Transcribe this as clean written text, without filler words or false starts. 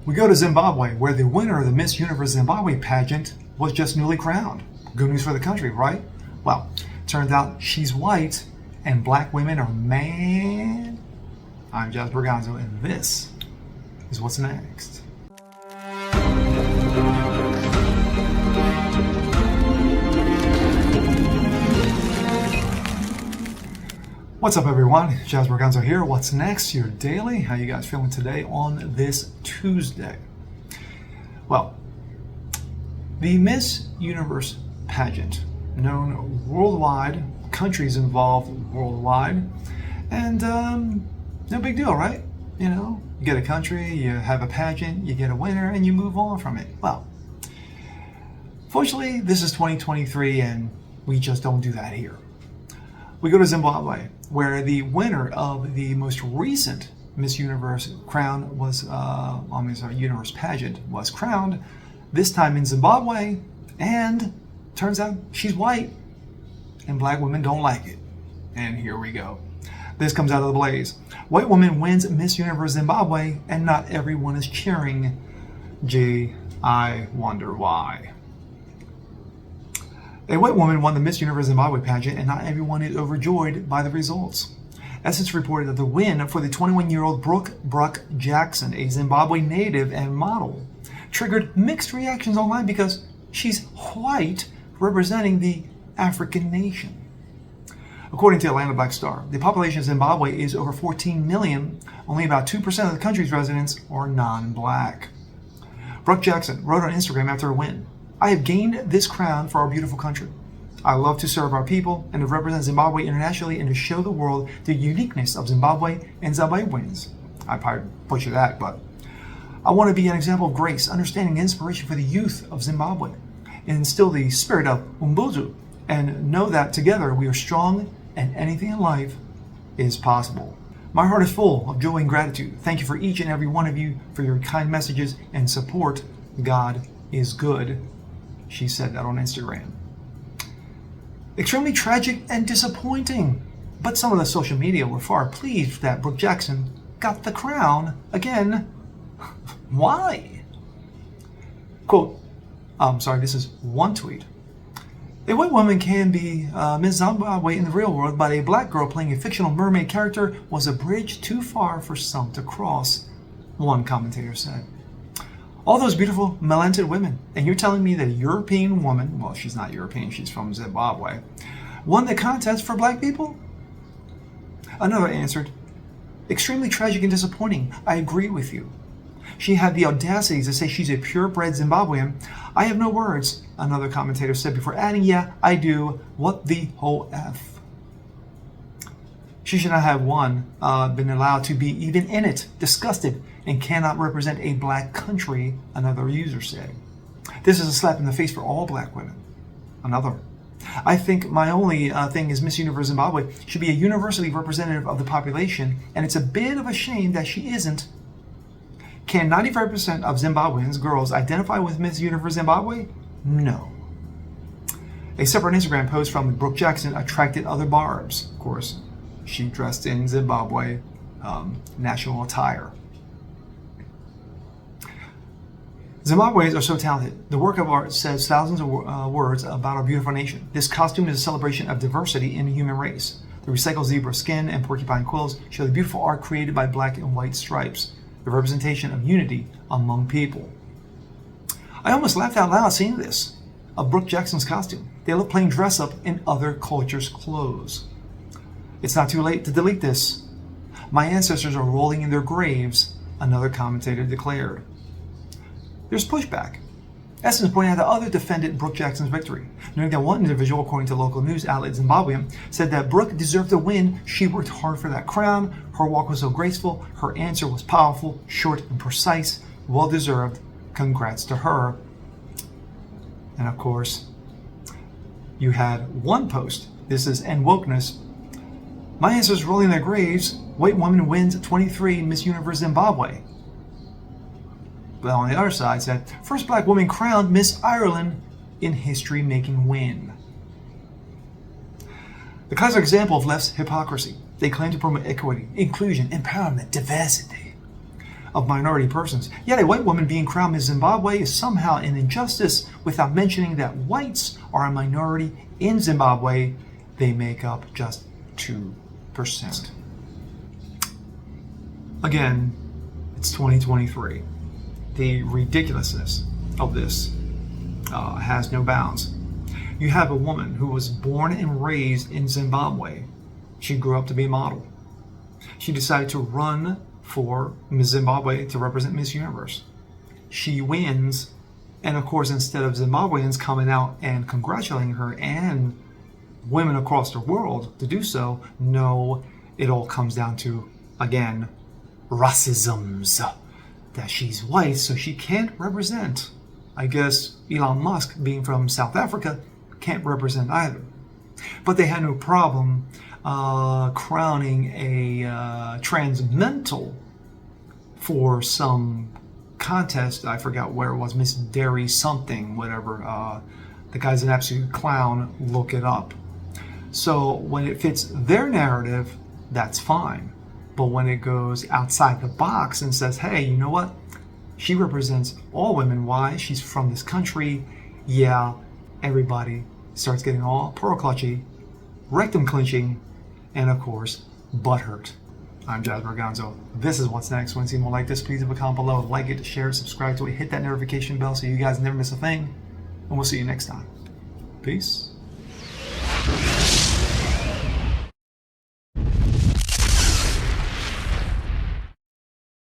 We go to Zimbabwe, where the winner of the Miss Universe Zimbabwe pageant was just newly crowned. Good news for the country, right? Well, turns out she's white and black women are mad. I'm Jazz Berganzo, and this is what's next. What's up, everyone? Jazz Berganzo here. What's next? Your daily. How you guys feeling today on this Tuesday? Well, the Miss Universe pageant, known worldwide, countries involved worldwide, and no big deal, right? You know, you get a country, you have a pageant, you get a winner, and you move on from it. Well, fortunately, this is 2023, and we just don't do that here. We go to Zimbabwe, where the winner of the most recent Miss Universe crown was, Universe pageant was crowned, this time in Zimbabwe, and turns out she's white, and black women don't like it. And here we go. This comes out of the blaze. White woman wins Miss Universe Zimbabwe, and not everyone is cheering. Gee, I wonder why. A white woman won the Miss Universe Zimbabwe pageant, and not everyone is overjoyed by the results. Essence reported that the win for the 21-year-old Brooke Jackson, a Zimbabwe native and model, triggered mixed reactions online because she's white, representing the African nation. According to Atlanta Black Star, the population of Zimbabwe is over 14 million. Only about 2% of the country's residents are non-black. Brooke Jackson wrote on Instagram after her win, "I have gained this crown for our beautiful country. I love to serve our people and to represent Zimbabwe internationally and to show the world the uniqueness of Zimbabwe and Zimbabweans." I probably butchered that, but I want to be an example of grace, understanding, and inspiration for the youth of Zimbabwe, and instill the spirit of Ubuntu, and know that together we are strong and anything in life is possible. My heart is full of joy and gratitude. Thank you for each and every one of you for your kind messages and support. God is good. She said that on Instagram. Extremely tragic and disappointing, but some of the social media were far pleased that Brooke Jackson got the crown again. Why? Quote, this is one tweet. "A white woman can be Miss Zimbabwe in the real world, but a black girl playing a fictional mermaid character was a bridge too far for some to cross," one commentator said. "All those beautiful, talented women, and you're telling me that a European woman," well, she's not European, she's from Zimbabwe, "won the contest for black people?" Another answered, "Extremely tragic and disappointing. I agree with you. She had the audacity to say she's a purebred Zimbabwean. I have no words," another commentator said before adding, "Yeah, I do. What the whole F?" "She should not have been allowed to be even in it. Disgusted, and cannot represent a black country," another user said. "This is a slap in the face for all black women," another. "I think my only thing is Miss Universe Zimbabwe should be a universally representative of the population, and it's a bit of a shame that she isn't. Can 95% of Zimbabweans girls identify with Miss Universe Zimbabwe? No." A separate Instagram post from Brooke Jackson attracted other barbs. Of course, she dressed in Zimbabwe national attire. "Zimbabweans are so talented. The work of art says thousands of words about our beautiful nation. This costume is a celebration of diversity in the human race. The recycled zebra skin and porcupine quills show the beautiful art created by black and white stripes, the representation of unity among people." I almost laughed out loud seeing this, of Brooke Jackson's costume. They look playing dress up in other cultures' clothes. "It's not too late to delete this. My ancestors are rolling in their graves," another commentator declared. There's pushback. Essence pointed out that others defended Brooke Jackson's victory, knowing that one individual, according to local news outlet Zimbabwe, said that Brooke deserved the win. She worked hard for that crown. Her walk was so graceful. Her answer was powerful, short, and precise. Well deserved. Congrats to her. And of course, you had one post. This is End Wokeness. "My ancestors rolling in their graves. White woman wins 23 Miss Universe Zimbabwe." But on the other side said, "First black woman crowned Miss Ireland in history-making win." The classic example of left's hypocrisy. They claim to promote equity, inclusion, empowerment, diversity. of minority persons. Yet a white woman being crowned Miss Zimbabwe is somehow an injustice without mentioning that whites are a minority in Zimbabwe. They make up just 2%. Again, it's 2023. The ridiculousness of this has no bounds. You have a woman who was born and raised in Zimbabwe. She grew up to be a model. She decided to run for Miss Zimbabwe to represent Miss Universe. She wins, and of course, instead of Zimbabweans coming out and congratulating her and women across the world to do so, no, it all comes down to, again, racisms. That she's white, so she can't represent. I guess Elon Musk, being from South Africa, can't represent either. But they had no problem crowning a transmental for some contest. I forgot where it was, Miss Dairy something, whatever. The guy's an absolute clown. Look it up. So when it fits their narrative, that's fine. But when it goes outside the box and says, hey, you know what? She represents all women. Why? She's from this country. Yeah, everybody starts getting all pearl clutchy, rectum clenching, and of course, butthurt. I'm Jasper Gonzo. This is What's Next. Want to see more like this? Please leave a comment below. Like it, share it, subscribe to it, hit that notification bell so you guys never miss a thing. And we'll see you next time. Peace.